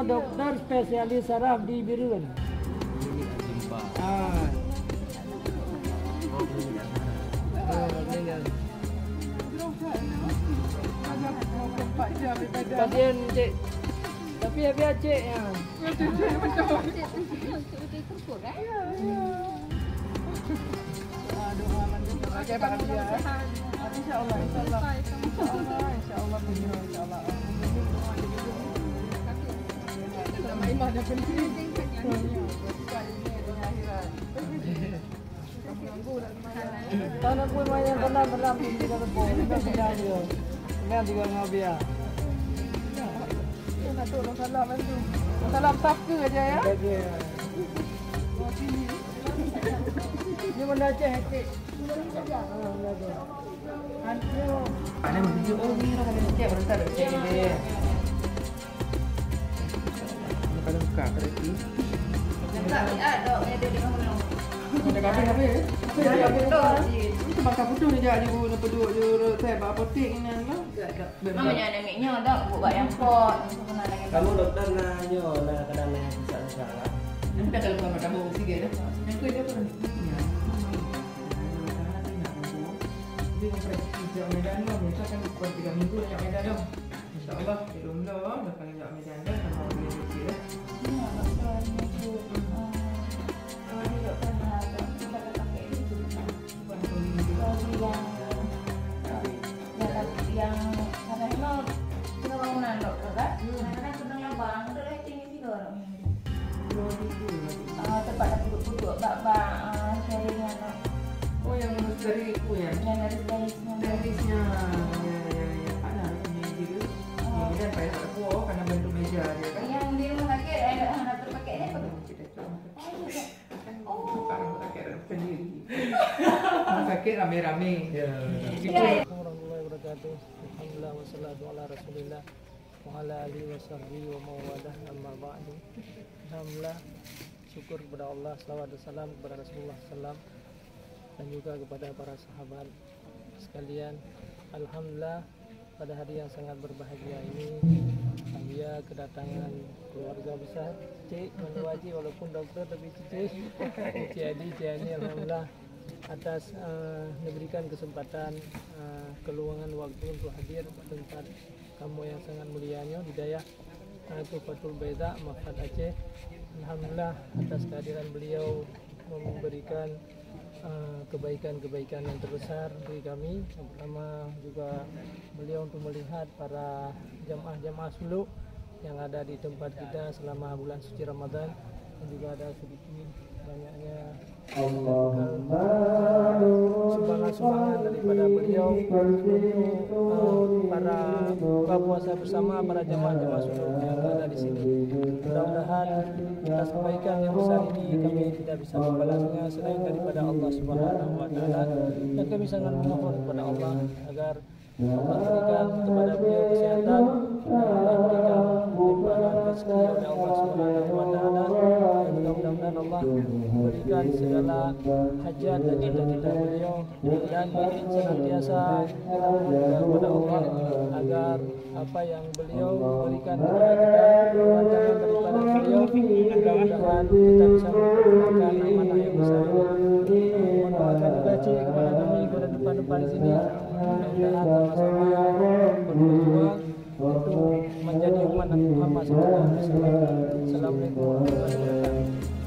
Dokter spesialis saraf di Biruan. Pasien cek, tapi ya biar cek ya. Tanah pun banyak kena dalam di dalam pun tidak dia. Memang juga ngabia. Nak tolong salam itu. Salam tak aja ya. Ini mana cek cek. Ada video oh ni orang ada cek berentar cek dia. Kadang buka kereta. Tak ada ada di mana. Ada kafe. Ada kafe. Itu bakal putus dia jadi guna peduk je saya bak apotek ni lah. Mamanya ada miknya ada buat yang pot. Kamu dokter nanya nak kadang nak bisa lah. Nanti kalau bukan macam bau sikit dah. Yang tu dia pun. Dia kerja Medan lah, biasa kan bukan 3 minggu nak Medan dah. InsyaAllah, alhamdulillah dah kali nak Medan dah, sama boleh cuci dah. Ya, doktornya tu. Kalau dia doktor nak kita pakai itu. Yang kadang-kadang kena bangunan doktor kan? Kadang-kadang sedang labang, ada lah tinggi sini orang. Tempat dah puduk-puduk, bak-bak, sharing anak. Oh yang dari itu ya? Yang dari Garisnya ada ini gitu. Ini kan payah tak kuat karena bentuk meja dia kan. yang di rumah sakit ada anak terpakai ni apa? Sekarang sakit sendiri. Sakit rame-rame. Ya. Warahmatullahi wabarakatuh. Alhamdulillah wassalatu ala Rasulillah wa ala alihi washabbihi wa mawadah amma ba'du. Alhamdulillah syukur kepada Allah, selawat dan salam kepada Rasulullah sallam dan juga kepada para sahabat sekalian. Alhamdulillah pada hari yang sangat berbahagia ini saya kedatangan keluarga besar Cik Manuwaji, walaupun dokter tapi Cik Adi alhamdulillah atas diberikan kesempatan keluangan waktu untuk hadir ke tempat kamu yang sangat mulianya di daerah Tufatul Baiza Mafat Aceh. Alhamdulillah atas kehadiran beliau memberikan kebaikan-kebaikan yang terbesar bagi kami. Yang pertama juga beliau untuk melihat para jamaah-jamaah suluk yang ada di tempat kita selama bulan suci Ramadan, dan juga ada sedikit banyaknya sumbangan-sumbangan dari daripada beliau untuk para buka puasa bersama para jamaah-jamaah seluruh yang ada di sini. Mudah-mudahan atas kebaikan yang besar ini kami tidak bisa membalasnya selain daripada Allah Subhanahu wa taala, dan kami sangat memohon kepada Allah agar Allah berikan kepada beliau kesehatan, Allah berikan limpahan rezeki oleh Allah Subhanahu wa taala, dan mudah-mudahan Allah berikan segala hajat dan cita-cita beliau, dan senantiasa kita memohon kepada Allah agar apa yang beliau berikan kepada kita, pandangan daripada beliau, mudah-mudahan kita bisa melaksanakan amanah yang besar ini. Mohon doa akan dibaca kepada kami pada depan-depan di sini. Mudah-mudahan sama-sama berjuang untuk menjadi umat Nabi Muhammad SAW. Assalamualaikum warahmatullahi wabarakatuh.